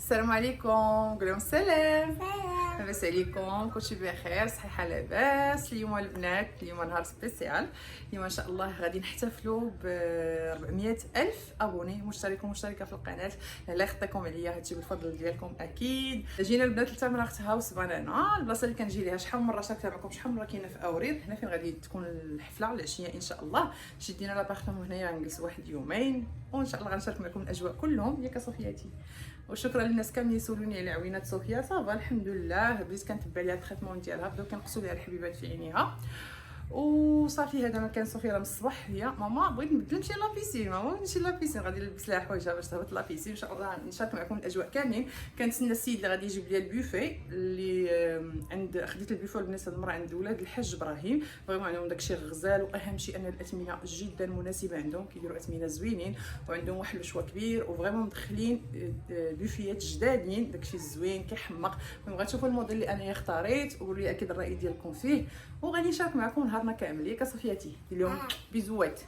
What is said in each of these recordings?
السلام عليكم، قول لهم السلام. سلام. لاباس عليكم؟ كلشي بخير؟ صحيحه لاباس؟ اليوم البنات اليوم نهار سبيسيال. اليوم ان شاء الله غادي نحتفلوا ب 400 الف ابوني مشترك ومشتركه في القناه. الله يخطيكم عليا، هادشي بالفضل ديالكم اكيد. جينا البنات لتمرة هاوس بانانا، البلاصه اللي كنجي ليها شحال من مره شاركتها معكم، شحال من مره كاينه في اوريل، هنا فين غادي تكون الحفله العشيه ان شاء الله. شدينا لابارتمون هنايا غنجلس واحد يومين وان شاء الله غنشارك معكم الاجواء كلهم ياك صوفياتي. وشكرا للناس كاملين يسولوني على عوينات صوفيا، صافا الحمد لله بديت كنتبع ليها التريتمون ديالها، بداو كنقصوا ليها الحبيبات في عينيها وصافي. هذا ما كان صوفيا راه من الصباح هي ماما بغيت نبدل نمشي لابيسين، ماما نمشي لابيسين، غادي نلبس لها حوايجها باش تهبط لابيسين ان شاء الله. نشارك معكم الاجواء كاملين. كنتسنى السيد اللي غادي يجيب لي البوفي اللي عند خديت البوفي البنات هاد المره عند ولاد الحاج ابراهيم، فريمون عندهم داكشي غزال، واهم شيء ان الاثمنه جدا مناسبه عندهم، كيديروا اثمنه زوينين وعندهم واحد الشوا كبير وفريمون مدخلين بوفيات جدادين، داكشي زوين كيحمق. بغيت تشوفوا الموديل اللي انا اختاريت وقولوا لي اكيد الراي ديالكم فيه، وغادي نشارك معكم نهارنا كامل ياك صفياتي. اليوم بيزوات.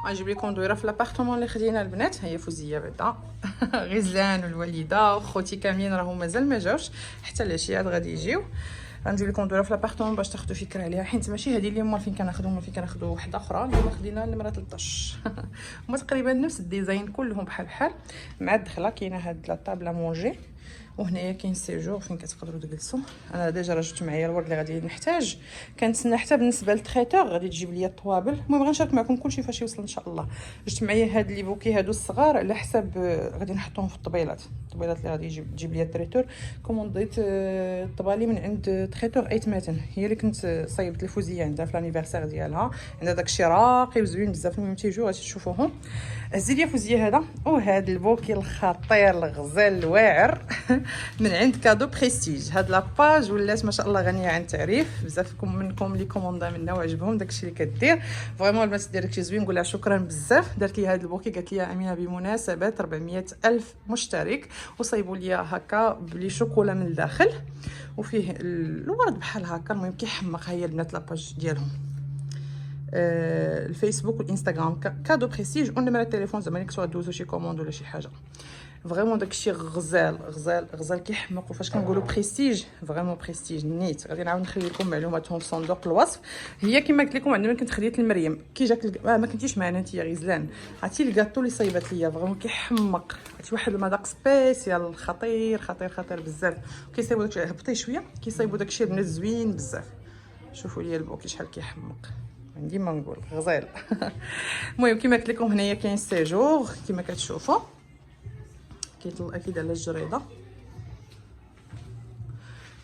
غنجيب لكم دويره في لابارتمون اللي خدينا البنات. هي فوزيه بعدا غزلان والوالده وخوتي كاملين راهم مازال ما جاوش، حتى العشيه عاد غادي يجيو. غنجيب لكم دويره في لابارتمون باش تاخذوا فكره عليها، حيت ماشي هذه اليوم فين كناخذوا فين كناخذوا وحده اخرى. اليوم خدينا النمره 13 هما تقريبا نفس الديزاين كلهم بحال مع الدخله. كاينه هاد لا طابله مونجي وهنايا كاين سيجور فين كتقدروا تجلسوا. انا ديجا جبت معايا الورد اللي غادي نحتاج، كنتسنى حتى بالنسبه للتريتور غادي تجيب لي الطوابل. المهم غنشارك معكم كلشي فاش يوصل ان شاء الله. جبت معايا هاد لي بوكي هادو الصغار على حساب غادي نحطهم في الطبيلات اللي غادي تجيب لي التريتور. كومونديت الطبالي من عند تريتور ايت ماتن، هي اللي كنت صايبت الفوزيه عندها في لانيفرسير ديالها، عندها داكشي راقي وزوين بزاف. المهم تيجيو غادي تشوفوهم. هزي لي فوزيه هذا وهذا البوكي الخطير الغزال الواعر من عند كادو بريستيج. هاد لاباج ولات ما شاء الله غنيه عن التعريف، بزاف منكم اللي كوموندا منها وعجبهم داكشي اللي كدير. فريمون البنات دير داكشي زوين، نقول لها شكرا بزاف. دارت لي هاد البوكي قالت لي امينه بمناسبه 400 الف مشترك، وصايبوا لي هكا بلي شوكولا من الداخل وفيه الورد بحال هكا. المهم كيحمق. هي البنات لاباج ديالهم الفيسبوك والانستغرام كادو بريستيج، ونمره التليفون زعما اللي كنتو دوزو شي كوموند ولا شي حاجه. فريمون داكشي غزال غزال غزال كيحمق. وفاش كنقولوا بريستيج فريمون بريستيج نيت. غادي نعاود نخلي لكم معلوماتهم في صندوق الوصف. هي كما قلت لكم عندما كنت خديت المريم كي جاك ما كنتيش معنا انت يا غزلان، عرفتي الكاطو اللي صايبات ليا فريمون كيحمق. عرفتي واحد المذاق سبيسيال خطير خطير خطير بزاف. كيصايبوا داكشي هبطي شويه، كيصايبوا داكشي البنات زوين بزاف. شوفوا لي البوكي شحال كيحمق، عندي ما نقول غزال. المهم كما قلت لكم هنايا كاين سيجور كما كتشوفوا، كيطل اكيد على الجريده.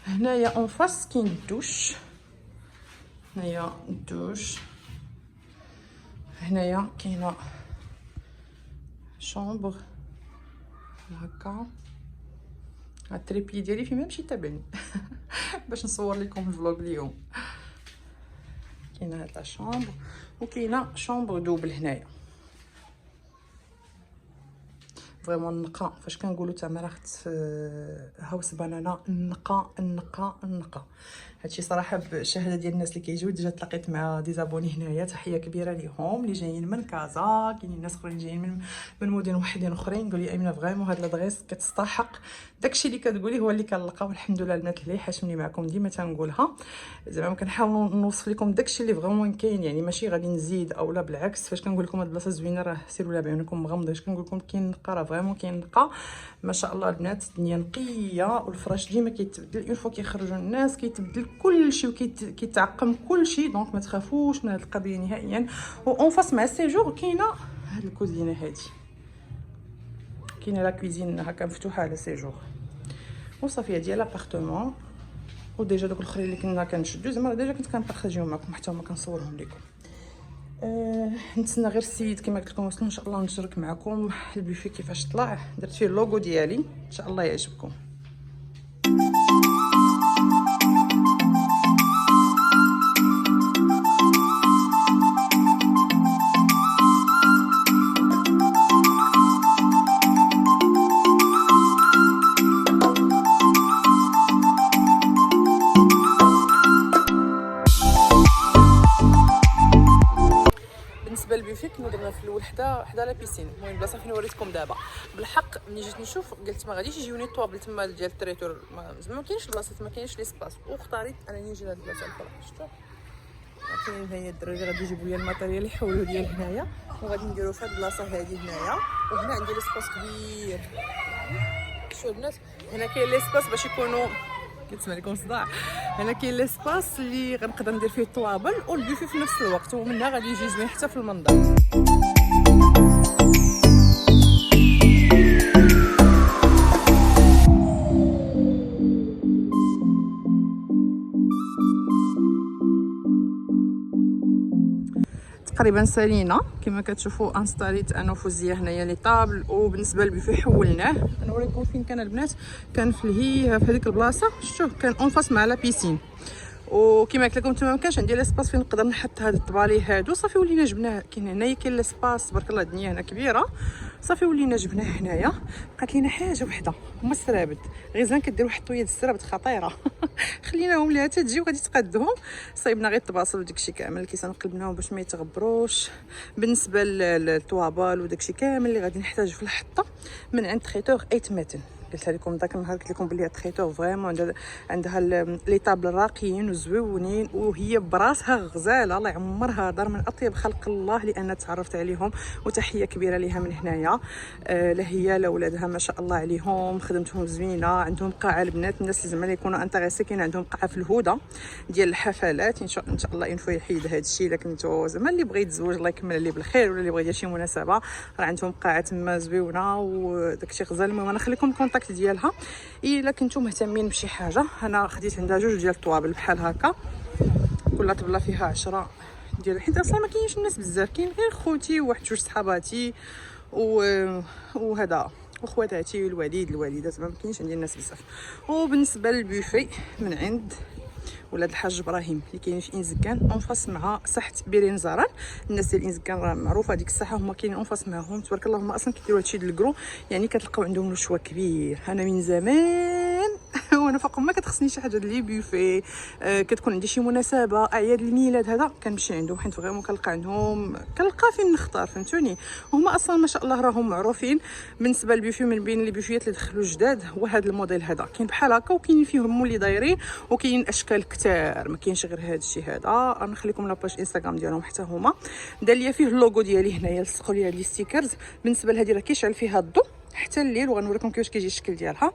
هنايا اون فاس كاين الدوش، هنايا الدوش، هنايا كاينه شومبر هكا. التريبي ديالي فين ما مشيت تابعني باش نصور لكم الفلوق اليوم. كاينه هاد لا شومبر وكاينه شومبر دوبل هنايا. فريمون النقا، فاش كنقولوا تمرة هاوس بانانا النقا النقا النقا. هادشي صراحه بالشهاده ديال الناس اللي كيجيو. ديجا تلاقيت مع ديزابوني هنايا، تحيه كبيره ليهم اللي جايين من كازا. كاينين ناس اخرين جايين من مدن وحدين اخرين. قولي امينه فريمون هاد لادريس كتستحق داكشي اللي كتقولي هو اللي كنلقاو. الحمد لله البنات اللي حاشمني معكم ديما تنقولها، زعما كنحاول نوصف لكم داكشي اللي فريمون كاين، يعني ماشي غادي نزيد او لا بالعكس. فاش كنقول لكم هاد البلاصه زوينه راه سيروا لها بعيونكم مغمضين. فاش كنقول لكم كاين نقا راه فريمون كاين نقا ما شاء الله. البنات الدنيا نقيه والفراش ديما كيتبدل اون فوا كيخرجوا الناس كيتبدل كلشي وكيتعقم كلشي. دونك ما تخافوش من هاد القضيه نهائيا. اون فاس مع السيجور كاينه هاد الكوزينه هادي، كاينه لا كوزين هكا مفتوحه على سيجور وصافي ديال لابارتمون. وديجا دوك الاخرين اللي كنا كنشدو زعما ديجا كنت كنبارطاجيهم معكم حتى هما كنصورهم لكم. نتسنى غير السيد كما قلت لكم وصلوا ان شاء الله نشارك معكم البوفي كيفاش طلع. درت فيه اللوغو ديالي ان شاء الله يعجبكم. كنا درنا في الاول حدا لا بيسين. المهم البلاصه فين وريتكم دابا بالحق ملي جيت نشوف قلت ما غاديش يجيوني الطوابل تما ديال التريتور، ما كاينش البلاصه، ما كاينش ليسباس، واختاريت انني نجي لهاد البلاصه الفرح. شفتوا كاين هنايا الدراري غادي يجيبوا لي الماتيريال يحولوا لي هنايا، وغادي نديرو في هاد البلاصه هادي هنايا. وهنا عندي ليسباس كبير. شوفوا البنات هنا كاين ليسباس باش يكونوا كيتسمع لكم صداع. هنا كاين ليسباس اللي غنقدر ندير فيه الطوابل والبيفي في نفس الوقت، ومنها غادي يجي زوين حتى في المنظر. تقريبا سالينا كما كتشوفوا انستاليت انا وفوزيه هنايا لي طابل. وبالنسبه للبيفي حولناه، نوريكم فين كان البنات. كان في الهي في هذيك البلاصه، شفتوا كان اونفاس مع لا بيسين. وكما قلت لكم تما ما كانش عندي لاسباس فين نقدر نحط هاد الطبالي هادو، صافي ولينا جبناه. كاين هنايا كاين لاسباس تبارك الله، الدنيا هنا كبيره، صافي ولينا جبناه هنايا. بقات لينا حاجه وحده هما السرابد. غيزلان كدير واحد الطويه د السرابد خطيره خليناهم ليها حتى تجي وغادي تقادهم. صايبنا غير الطباصل وداكشي كامل كيسان قلبناهم باش ما يتغبروش. بالنسبه للطوابل وداكشي كامل اللي غادي نحتاج في الحطه من عند تريتور ايت ماتن. قلتها لكم داك النهار، قلت لكم بلي تريتور فريمون عندها لي طابل راقيين وزويونين، وهي براسها غزاله الله يعمرها دار من اطيب خلق الله لان تعرفت عليهم. وتحيه كبيره ليها من هنايا، لا هي لا ولادها ما شاء الله عليهم، خدمتهم زوينه. عندهم قاعه البنات، الناس اللي زعما يكونوا انتريسي كاين عندهم قاعه في الهدى ديال الحفلات. ان شاء الله ينفع يحيد هذا الشيء. لكن نتو زعما اللي بغى يتزوج الله يكمل عليه بالخير، ولا اللي بغى يدير شي مناسبه راه عندهم قاعه تما زويونه وداكشي غزال. المهم انا نخليكم الكونتاكت ديالها الا كنتم مهتمين بشي حاجه. انا خديت عندها جوج ديال الطوابل بحال هكا، كل طبله فيها 10 ديال، حيت اصلا ما كاينش الناس بزاف، كاين غير خوتي وواحد جوج صحاباتي وهذا وخواتاتي والوالد الوالده، ما كاينش عندي الناس بزاف. وبالنسبه للبوفي من عند ولاد الحاج ابراهيم اللي كاين في انزكان اونفاس مع ساحه بيرين زران. الناس ديال انزكان راه معروفه هذيك الساحه، هما كاينين اونفاس معاهم تبارك الله. هما اصلا كيديروا هادشي ديال الكرو، يعني كتلقاو عندهم الشوا كبير. انا من زمان وانا فوق ما كتخصني شي حاجه لي بوفي، كتكون عندي شي مناسبه اعياد الميلاد هذا كنمشي عندهم، حيت فريمون كنلقى عندهم كنلقى فين نختار، فهمتوني. وهما اصلا ما شاء الله راهم معروفين. بالنسبه للبوفي من بين لي بوفيات اللي دخلوا جداد هو هذا الموديل هذا، كاين بحال هكا وكاين فيهم اللي دايرين، وكاين اشكال كثار، ما كاينش غير هذا الشيء هذا. غنخليكم لاباج انستغرام ديالهم حتى هما. دار ليا فيه اللوغو ديالي هنايا، لصقوا لي هاد لي ستيكرز. بالنسبه لهذه راه كيشعل فيها الضوء حتى الليل، وغنوريكم كيفاش كيجي الشكل ديالها.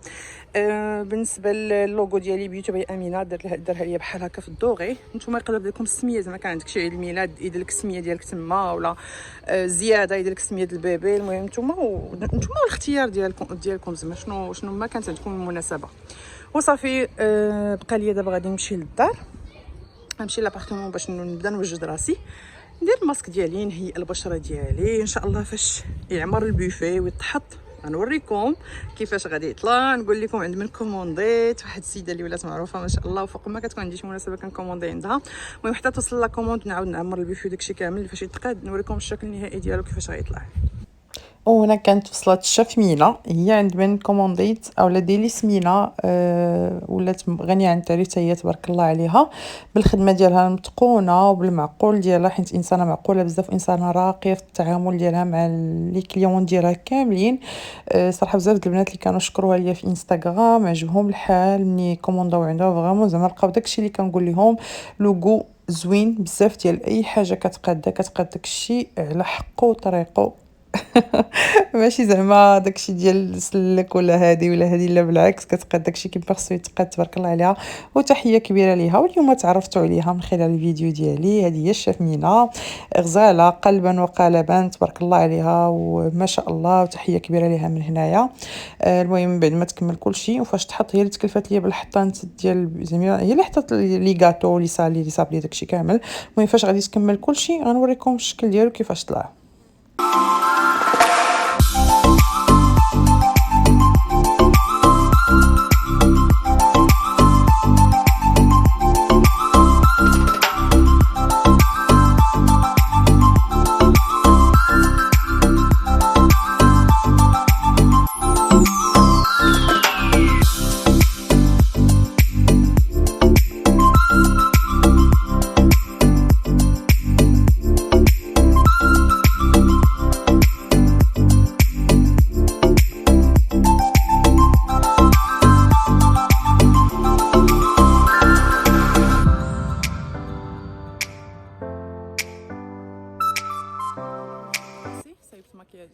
بالنسبه للوغو ديالي بيوتي باي امينه، دارها ليا بحال هكا في الدوغي. نتوما يقدر لكم السميه، زعما كان عندك شي عيد الميلاد يدير لك السميه ديالك تما، ولا زياده يدير لك السميه ديال البيبي. المهم نتوما والاختيار ديالكم زعما شنو ما كانت عندكم المناسبه. وصافي بقى لي دابا غادي نمشي للدار، نمشي لابارتمون باش نبدا نوجد راسي، ندير الماسك ديالي، نهيئ البشره ديالي. ان شاء الله فاش يعمر البوفي ويتحط غنوريكم كيفاش غادي يطلع. نقول لكم عند من كومونديت واحد السيده اللي ولات معروفه ما شاء الله، وفوق ما كتكون عندي شي مناسبه كنكوموندي عندها. المهم حتى توصل لا كوموند نعاود نعمر البوفي داكشي كامل فاش يتقاد، نوريكم الشكل النهائي ديالو كيفاش غيطلع. وهنا كانت وصلت الشفميله، هي عند من كومونديت اولا ديلي سمينه، ولات غنيه عن التعريف هي تبارك الله عليها بالخدمه ديالها المتقونه وبالمعقول ديالها، حيت انسانه معقوله بزاف، انسانه راقيه في التعامل ديالها مع لي كليون ديالها كاملين. صراحه بزاف د البنات اللي كانوا شكروها ليا في انستغرام عجبهم الحال ملي كومونداو عندها، فريمون زعما لقاو داكشي اللي كنقول لهم لوغو زوين بزاف. ديال اي حاجه كتقاد داكشي على حقه وطريقه ماشي زعما داكشي ديال سلك ولا هادي ولا هادي، لا بالعكس كتقاد داكشي كيما خصو يتقاد تبارك الله عليها. وتحيه كبيره ليها. واليوم تعرفتوا عليها من خلال الفيديو ديالي. هذه هي الشفمينه، غزاله قلبا وقالبا تبارك الله عليها وما شاء الله، وتحيه كبيره ليها من هنايا. المهم بعد ما تكمل كل شيء وفاش تحط، هي اللي تكلفات ليا بالحطانت ديال زعما، هي اللي حطت لي غاتو لي صاب لي داكشي كامل. المهم فاش غادي تكمل كل شيء غنوريكم الشكل ديالو كيفاش طلع.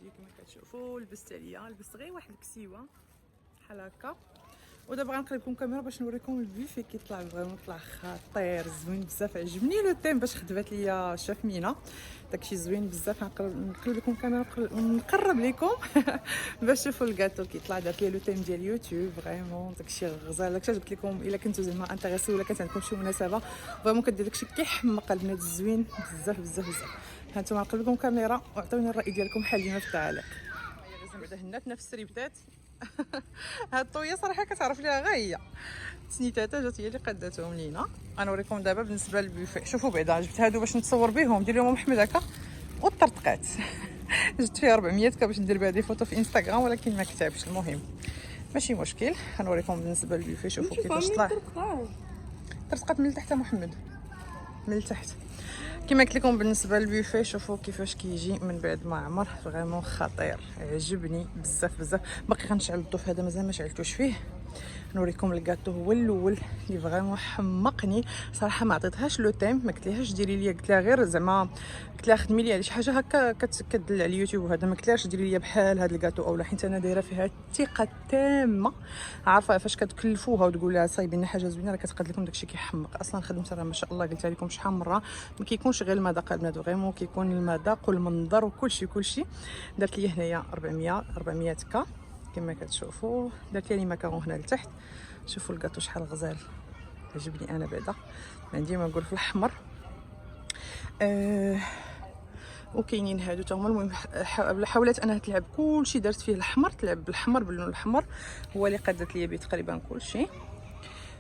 كيجي كما كتشوفوا. لبست عليا، لبست غير واحد الكسيوه بحال هكا. ودابا غنقلب لكم كاميرا باش نوريكم البوفي كيطلع فريمون طلع خطير زوين بزاف. عجبني لو تيم باش خدمت ليا شاف مينا، داكشي زوين بزاف. نقلب لكم كاميرا ونقرب لكم باش تشوفوا الكاطو كيطلع. درت ليه لو تيم ديال يوتيوب فريمون داكشي غزال. داكشي قلت لكم الا كنتو زعما انتريسي ولا كانت عندكم شي مناسبه فريمون كدير داكشي كيحمق البنات زوين بزاف بزاف بزاف. هانتوما نقلب لكم كاميرا وعطيوني الراي ديالكم حاليا في التعليق. هي بعدا هنات نفس الريبتات. هاد الطويه صراحه كتعرف ليها غير هي سنيتاتا جات هي اللي قاداتهم لينا. غنوريكم دابا بالنسبه للبوفي. شوفوا بعدا جبت هادو باش نتصور بهم، ندير لهم محمد هكا وطرطقات. جبت فيها 400 باش ندير بها دي فوتو في انستغرام ولكن ما كتبش. المهم ماشي مشكل. غنوريكم بالنسبه للبوفي. شوفوا كيفاش طلع. طرطقات من تحت محمد، من التحت كما قلت لكم. بالنسبه للبوفي شوفوا كيفاش كيجي من بعد ما عمر فريمون خطير. عجبني بزاف بزاف. باقي غنشعل الضوء هذا مازال ما شعلتوش فيه. نوريكم الكاطو هو الاول اللي فريمون حمقني صراحه. ما عطيتهاش لو تيم، ما قلتلهاش ديري ليا، قلت لها غير زعما قلت لها خدمي لي على شي حاجه هكا كتدل على اليوتيوب وهذا. ما قلتلهاش ديري لي بحال هذا الكاطو اولا، حيت انا دايره فيها الثقه تامه. عارفه فاش كتكلفوها وتقول لها صايبين لنا حاجه زوينه راه كتقاد لكم داكشي كيحمق. اصلا خدمتها راه ما شاء الله قلتها لكم شحال مره. ما كيكونش غير المذاق البنات، فريمون كيكون المذاق والمنظر وكلشي. درت لي هنايا 400 كا كما كتشوفوا. درت لي ماكارون هنا لتحت. شوفوا الكاطو شحال غزال. عجبني انا بعدا. عندي ما نقول في الاحمر. وكاينين هادو تا هما. المهم حاولت انها تلعب كلشي، درت فيه الاحمر، تلعب بالاحمر باللون الاحمر هو اللي قادت ليا به تقريبا كلشي.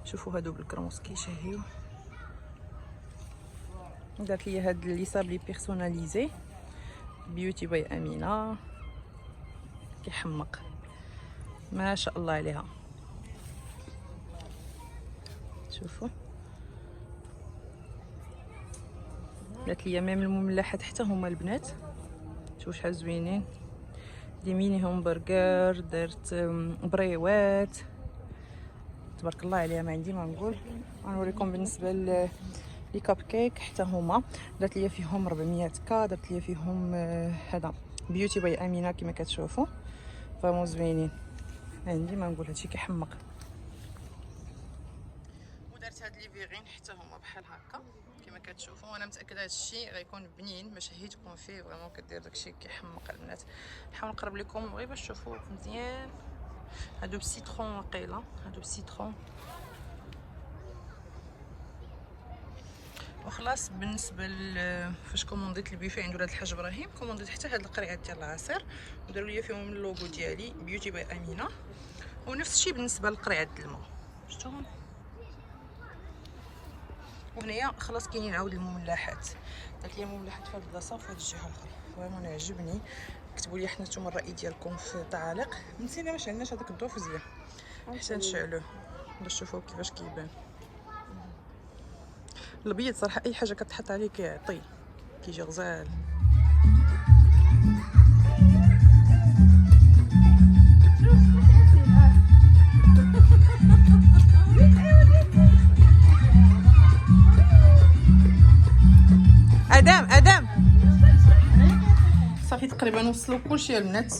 شوفوا هادو بالكرموس كيشهيو. درت ليا هاد اللي صابلي بيرسوناليزي بيوتي باي امينه. كيحمق ما شاء الله عليها. شوفوا درت ليا ميم المملحات حتى هما البنات. شوفوا شحال زوينين. دي ميني همبرغر، درت بريوات تبارك الله عليها ما عندي ما نقول. غنوريكم بالنسبه لي كاب كيك حتى هما. درت ليا فيهم 400 كا. درت ليا فيهم هذا بيوتي باي امينه كما كتشوفوا فريمون زوينين. عندي ما نقول هادشي كيحمق. ودرت هاد لي فيغين حتى هما بحال هكا كما كتشوفوا. وانا متاكده هذا الشيء غيكون بنين. ما شهيتكم فيه فريمون كدير داكشي كيحمق البنات. نحاول نقرب لكم غير باش تشوفوا مزيان. هادو بسيترون واقيلا، هادو بسيترون. وخلاص بالنسبه فاش كومونديت البوفي عند ولاد الحاج ابراهيم كومونديت حتى هاد القريعات ديال العصير وداروا لي فيهم اللوغو ديالي بيوتي باي امينه. ونفس الشيء بالنسبه للقريعات د الماء شفتوهم. وهنايا خلاص كاينين عاود المملحات. درت لي مملحات في هاد البلاصه وفي هاد الجهه الاخرى. فريمون عجبني. كتبوا لي حنا نتوما الراي ديالكم في التعاليق. نسينا ما شعلناش هذاك الضوء مزيان حتى نشعلوه باش تشوفوا كيفاش كيبان. الابيض صراحه اي حاجه كتحط عليه كيعطي كيجي غزال. ادم صافي تقريبا وصلوا كلشي البنات.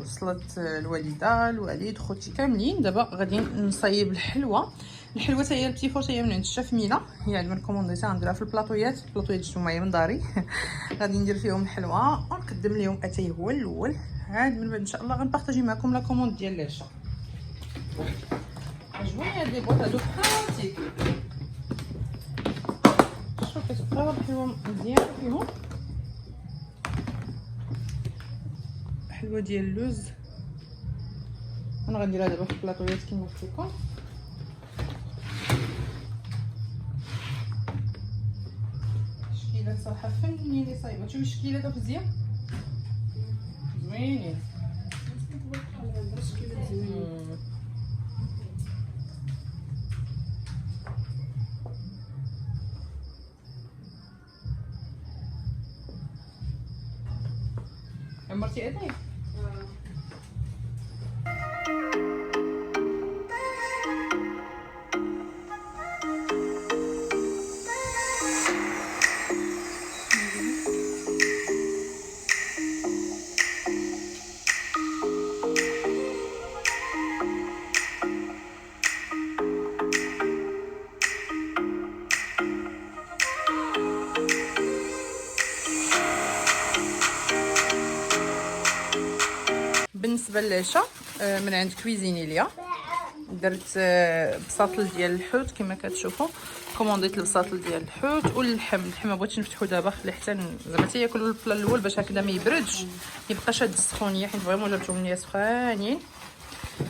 وصلت الوالده الوالد خوتي كاملين. دابا غادي نصايب الحلوه حتى هي البتي فور هي من عند الشاف مينا. هي عند من كومونديتها غنديرها في البلاطويات جبتهم معايا من داري. غادي ندير فيهم الحلوه ونقدم لهم اتاي هو الاول. عاد من بعد ان شاء الله غنبارطاجي معكم لا كوموند ديال العشاء. عجبوني هاد لي بوط هادو براتيك. شوف كتبقاو الحلوه مزيان فيهم. حلوه ديال اللوز. انا غنديرها دابا في البلاطويات كما قلت لكم. شكيلات صراحه فنيين اللي صايبه. شوفي الشكيلات افزيه زوينين. عمرتي اتاي بالنسبه للعشاء من عند كويزينيليا درت بساطل ديال الحوت كما كتشوفوا. كومونديت البساطل ديال الحوت واللحم. اللحم ما بغيتش نفتحو دابا، خلي حتى زعما تياكلوا البلا الاول باش هكذا ما يبردش يبقى شاد السخونيه، حيت فريمون جابتهم ليا سخانين.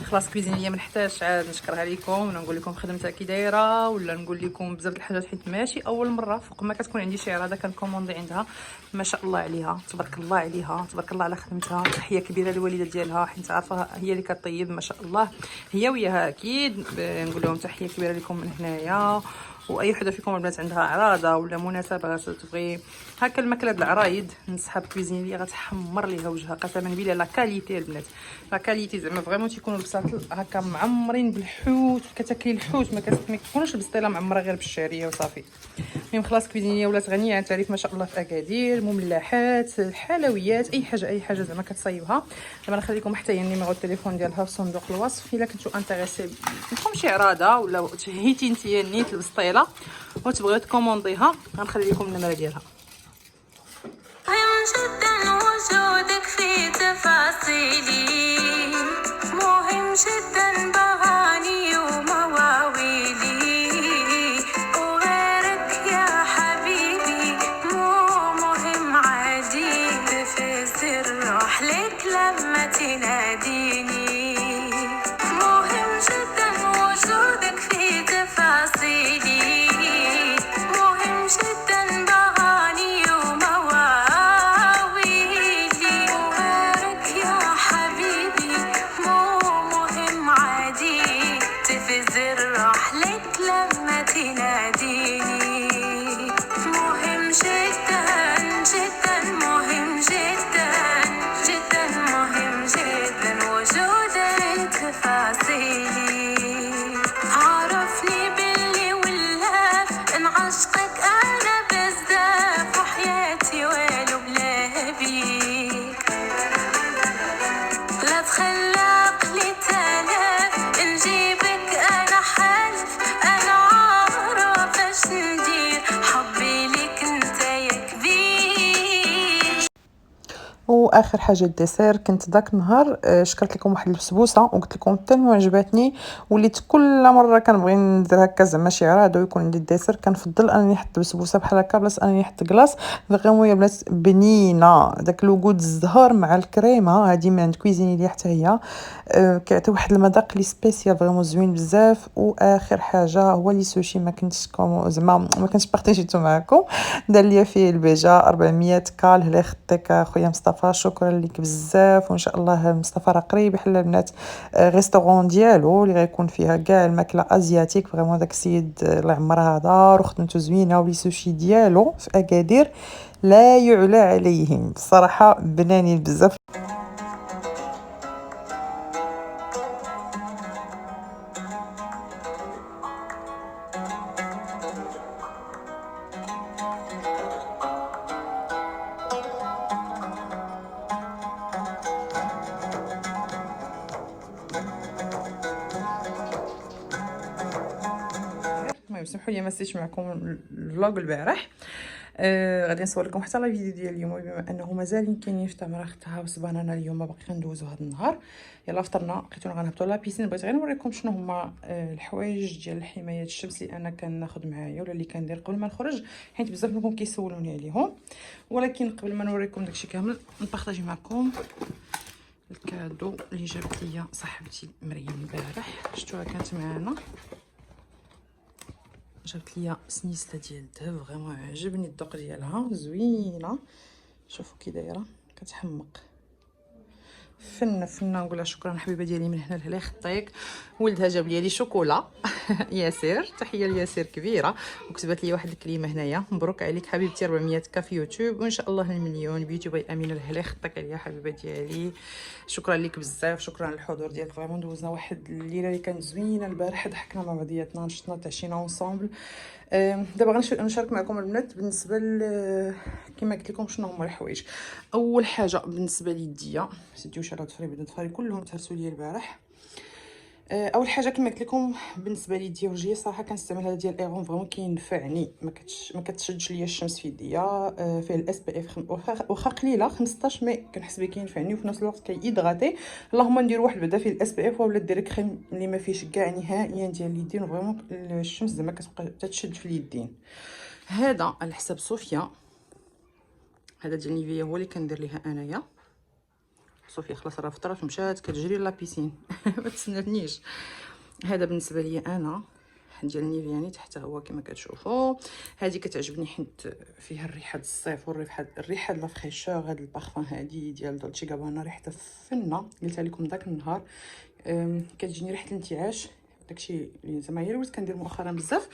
خلاص كويزينية ما نحتاجش عاد نشكرها لكم ولا نقول لكم خدمتها كي دايره ولا نقول لكم بزاف د الحاجات، حيت ماشي اول مره فوق ما كتكون عندي شي عراضه كنكوموندي عندها. ما شاء الله عليها، تبارك الله عليها، تبارك الله على خدمتها. تحيه كبيره للوالده ديالها، حيت عارفه هي اللي كطيب ما شاء الله، هي وياها اكيد. نقول لهم تحيه كبيره لكم من هنايا. واي وحده فيكم البنات عندها عراضه ولا مناسبه تبغي هكا الماكله د العرايد، نسحب كويزين لي غتحمر ليها وجهها قسما بالله. لا كاليتي البنات، لا كاليتي زعما فريمون تيكونوا البساطل هكا معمرين بالحوت، كتاكلي الحوت ما كتكونش البسطيله معمره غير بالشعريه وصافي. المهم خلاص كويزينيه ولات غنيه عن تعريف ما شاء الله في اكادير، مملحات، حلويات، اي حاجه زعما كتصايبها. دابا نخليكم حتى هي النيميرو التليفون ديالها في صندوق الوصف الا كنتو انتريسي بكم شي عراضه ولا تهيتي نتيا نيت البسطيله وتبغيو تكومونديها، غنخلي لكم النمره ديالها. مهم جدا وجودك في تفاصيلي، مهم جدا بغاني ومواويلي، وغيرك يا حبيبي مو مهم عادي، تفز الروح لك لما تناديني. مهم جدا وجودك في تفاصيلي، مهم جدا بغاني ومواويلي، وغيرك يا حبيبي مو مهم عادي، تفز الروح لك لما تناديني. مهم جدا جدا مهم جدا جدا مهم جدا وجودك تفاصيلي. عرفني باللي ولا نعشقك انا بزاف، وحياتي والو بلا بيك، لا تخلق لي تلاف نجيبك انا حالف، انا عارف اش ندير، حبي ليك انت يا كبير. واخر حاجه الديسير، كنت داك النهار شكرت لكم واحد البسبوسه وقلت لكم تالمو عجبتني، وليت كل مره كنبغي ندير هكا زعما شي عراضه ويكون عندي الديسير كنفضل انني نحط بسبوسه بحال هكا بلاص انني نحط كلاص. فريمون يا بنات بنينه، داك لوغو الزهر مع الكريمه هذه من عند كويزينيليا حتى هي كيعطي واحد المذاق لي سبيسيال فريمون زوين بزاف. واخر حاجه هو لي سوشي، ما كنتش زعما ما كنتش بارطاجيتو معكم، دار ليا فيه البيجا 400 كال. هلا يخطيك خويا مصطفى، شكرا لك بزاف. وان شاء الله مصطفى راه قريب يحل البنات ريستورون ديالو اللي غيكون فيها كاع الماكله ازياتيك. فريمون داك السيد الله يعمر هذا خدمته زوينه، ولي سوشي ديالو في اكادير لا يعلى عليهم بصراحه، بنانين بزاف. المهم سمحوا لي ما سيتش معكم الفلوغ البارح. غادي نصور لكم حتى لا فيديو ديال اليوم، بما انه مازال كاينين في تمر اختها وصبانه انا اليوم باقي غندوزو هذا النهار. يلا فطرنا لقيتونا غنهبطوا لا بيسين. بغيت غير نوريكم شنو هما الحوايج ديال حمايه الشمس اللي انا كناخذ معايا ولا اللي كندير قبل ما نخرج، حيت بزاف منكم كيسولوني عليهم. ولكن قبل ما نوريكم داكشي كامل نبارطاجي معكم الكادو اللي جابت ليا صاحبتي مريم البارح. شفتوها كانت معانا، جابت ليا سنيسله ديال الذهب، فريمون عجبني الذوق ديالها زوينه. شوفوا كي دايره كتحمق، فنه نقولها شكرا حبيبه ديالي من هنا لهلا يخطيك. ولدها جاب لي شوكولا ياسر، تحيه لياسر كبيره. وكتبت لي واحد الكلمه هنايا، مبروك عليك حبيبتي 400 كا في يوتيوب وان شاء الله المليون بيوتيوب. امينه لهلا يخطيك عليا حبيبه ديالي، شكرا لك بزاف، شكرا على الحضور ديالك. فريمون دوزنا واحد الليله اللي كانت زوينه البارح، ضحكنا مع بعضياتنا، نشطنا تعشينا اونصومبل. دابا غنشارك معكم البنات بالنسبه كما قلت لكم شنو هما الحوايج. اول حاجه بالنسبه ليديا، سيديو شرات فري بدات فري كلهم تهرسوا لي البارح. اول حاجه كما قلت لكم بالنسبه لي ديال وجهي صراحه كنستعمل هذا ديال ايرون فريمون كينفعني، ما كتشدش ليا الشمس في يديا. فيه الاس بي اف واخا قليله 15 مي كنحس به كينفعني وفي نفس الوقت كيدغاتي. اللهم ندير واحد بعدا فيه الاس بي اف ولا دير كريم اللي ما فيهش كاع نهائيا ديال اليدين، فريمون الشمس زعما كتبقى تتشد في اليدين. هذا على حساب صوفيا، هذا ديال نيفيا هو اللي كندير ليها انايا. صوفيا خلاص راه فطرات ومشات كتجري لا بيسين ما تسنرنيش. هذا بالنسبه لي انا ديال نيفيا يعني حتى هو كما كتشوفوا. هذه كتعجبني حيت فيها الريحه د الصيف والريحه د لا فريشور. هذا البارفان هذه ديال دولتشي غابانا ريحتها فنه، قلتها لكم داك النهار. كتجيني ريحه الانتعاش، داكشي اللي زعما هي اللي وليت كندير مؤخرا بزاف.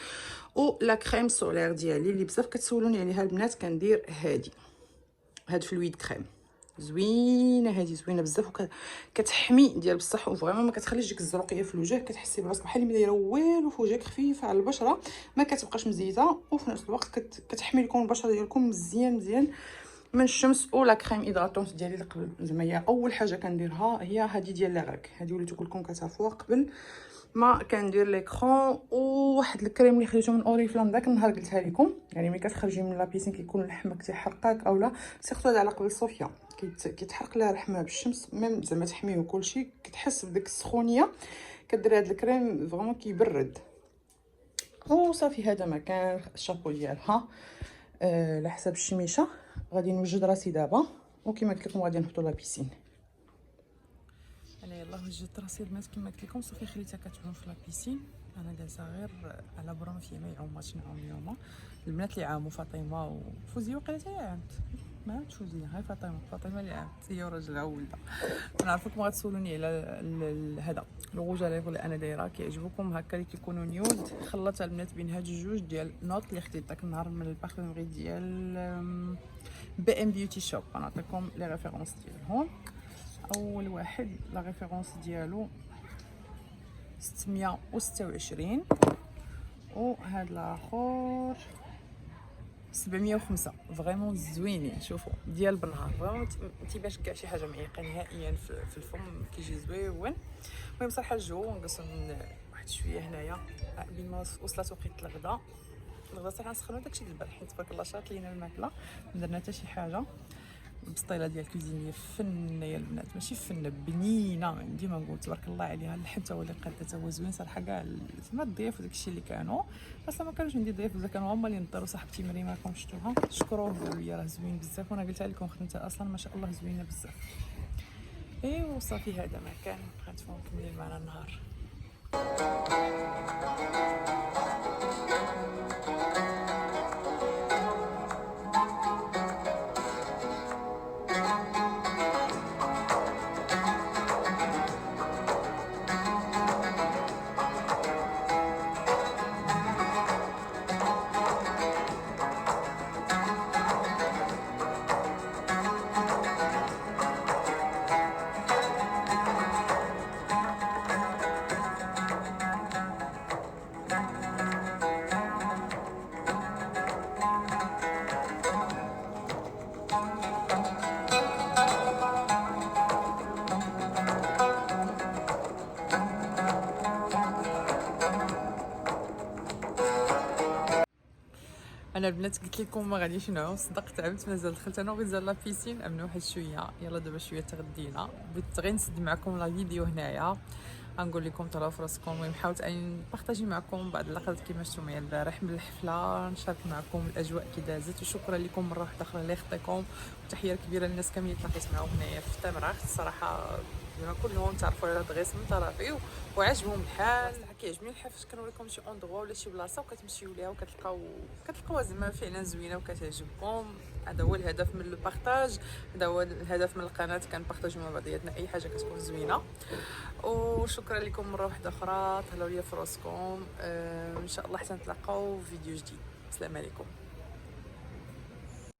و لا كريم سولير ديالي اللي بزاف كتسولوني عليها البنات، كندير هاد فلويد كريم زوينه. هذه زوينه بزاف وكتحمي ديال بصح، وفريمون ما كتخليش ديك الزروقيه في الوجه، كتحسي براسك بحال اللي دايره والو في وجهك، خفيفه على البشره، ما كتبقاش مزيته، وفي نفس الوقت كتحمي لكم البشره ديالكم مزيان من الشمس. ولا كريم هيدراتونس ديالي قبل زعما هي اول حاجه كنديرها هي هذه ديال لاغاك. هذه وليت نقول لكم كتعرفوها قبل ما كندير ليكرون. وواحد الكريم اللي خديته من اوريفلام داك النهار قلتها لكم، يعني ملي كتخرجي من لابيسين كيكون لحمك تيحرقك اولا سيرتو هذا على قبل صوفيا كيتحرق لها لحمها بالشمس، ميم زعما تحميه وكلشي، كتحس بديك السخونيه كدير هذا الكريم فريمون كيبرد. وصافي هذا مكان الشابو ديالها. على حساب الشميشه غادي نوجد راسي دابا، وكما قلت لكم غادي نهبطوا لابيسين. انا يلاه وجدت راسي البنات كما قلت لكم. صافي خليتها كتعوم في لابيسين، انا جالسه غير على برا فيا ما يعوماتش نعوم اليوم. البنات اللي عاموا فاطمه وفوزيه وقيلتها هي عامت، ما عملتش فوزيه، غير فاطمه اللي عامت هي وراجلها ولدها. نعرفكم غتسولوني على هذا الغوج اللي انا دايره، كيعجبكم هكا اللي كيكونوا نيود. خلطت البنات بين هاد الجوج ديال نوت اللي خديت داك النهار من البارفومري ديال بي ام بيوتي شوب. غنعطيكم لي ريفيرونس ديالهم. اول واحد لا ريفيرونس ديالو 626، وهذا الاخر 705. فريمون زوينين، شوفوا ديال بالنهار فريمون متيبانش كاع شي حاجه معيقه نهائيا في الفم، كيجي زويون. المهم صراحه الجو نقصوا من واحد شويه هنايا بين ما وصلت وقيت الغدا صراحه نسخنوا داكشي ديال البارح حيت تبارك الله شاط لينا الماكله، ما درنا حتى شي حاجه. بسطيله ديال الكوزينيه فنه يا البنات، ماشي فنه بنينه، ديما نقول تبارك الله عليها. اللحم حتى هو اللي قادته هو زوين صراحه. كاع تما الضياف وداكشي اللي كانوا، اصلا ما كانوش عندي ضياف، بزاف كانوا هما اللي نضروا. صاحبتي مريم راكم شفتوها، شكروه قالوا لي راه زوين بزاف، وانا قلتها لكم خدمتها اصلا ما شاء الله زوينه بزاف. ايوا صافي هذا ما كان غنتفاو مكملين معنا النهار. انا البنات قلت لكم ما غاديش نعوم، صدقت عملت مازال دخلت انا وغزال لا بيسين. امنوا واحد شويه، يلا دابا شويه تغدينا. بغيت غير نسد معكم لا فيديو هنايا، غنقول لكم تهلاو في راسكم. المهم حاولت اني نبارطاجي معكم بعض اللقطات كيما شفتوا معايا البارح من الحفله، نشارك معكم الاجواء كي دازت. وشكرا لكم مره واحده اخرى اللي يخطيكم، وتحيه كبيره للناس كاملين اللي تلاقيت معاهم هنايا في تمراخت. الصراحه زعما كلهم تعرفوا على دغيس من طرفي وعجبهم الحال. كيعجبني الحال فاش كنوريكم شي اندغوا ولا شي بلاصه وكتمشيو ليها وكتلقاوها زعما فعلا زوينه وكتعجبكم. هذا هو الهدف من البارطاج، هذا هو الهدف من القناه، كنبارطاجيو مع بعضياتنا اي حاجه كتكون زوينه. وشكرا لكم مره واحده اخرى، تهلاو ليا في راسكم. ان شاء الله حتى نتلاقاو في فيديو جديد. السلام عليكم.